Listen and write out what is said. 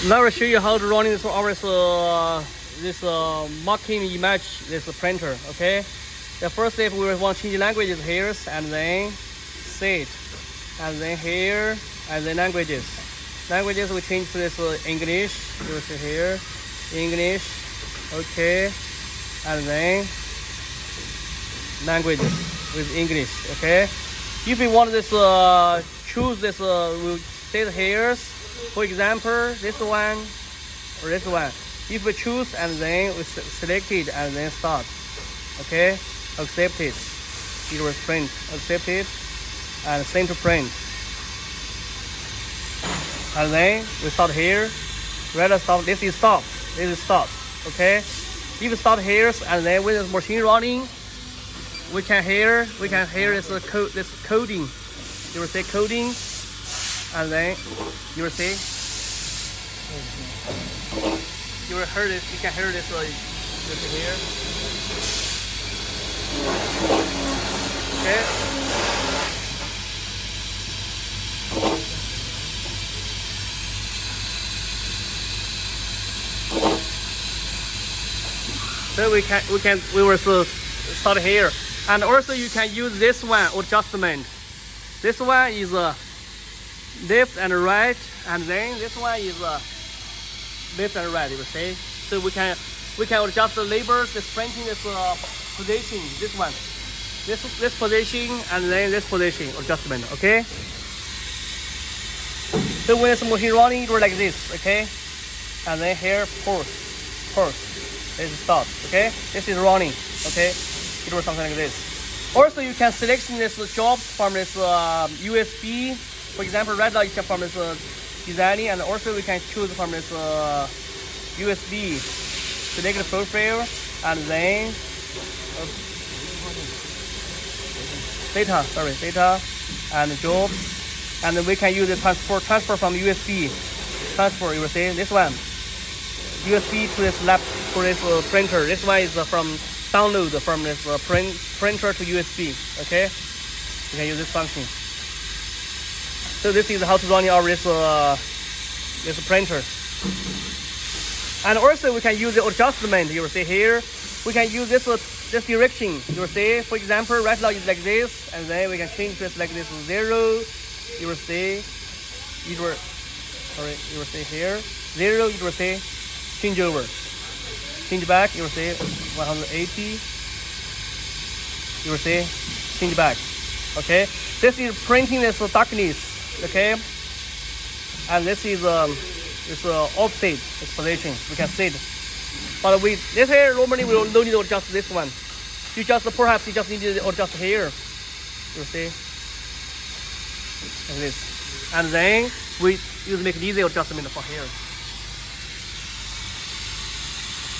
Now I'll show you how to run this our this marking image this printer. Okay, the first step we want to change languages here and then set, and then here and then languages. Languages we change to this English. You see here, English. Okay, and then languages with English. Okay, if we want this choose this we'll set here. For example, this one or this one. If we choose and then we select it and then start. Okay, accept it. It will print. Accept it and send to print. And then we start here. Rather stop. This is stop. This is stop. Okay. If we start here and then with the machine running, we can hear this coding. You will say coding. And then you will see, you will hear this. You can hear this. You can hear. Okay. So we will start here, and also you can use this one adjustment. This one is left and right, and then this one is left and right. You will see. So we can adjust the labels, this printing, this position, this one, this position, and then this position adjustment. Okay. So when it's machine running, it will like this. Okay. And then here pause. This is stop. Okay. This is running. Okay. It will something like this. Also, you can select this jobs from this USB. For example, right now you can from this designing, and also we can choose from this USB. Select the profile and then data and jobs, and we can use the transfer from USB. Transfer, you will see this one. USB to this printer. This one is from download from this printer to USB. Okay, you can use this function. So this is how to run our this printer. And also we can use the adjustment. You will see here. We can use this direction. You will see, for example, right now it's like this, and then we can change this like this 0. You will see. You will see here 0. You will see change over. Change back. You will see 180. You will see change back. Okay. This is printing this darkness. Okay, and this is offset this position. We can see it, but this here normally we don't need to adjust this one. Perhaps you just need to adjust here. You see, like this, and then we use make easy adjustment for here.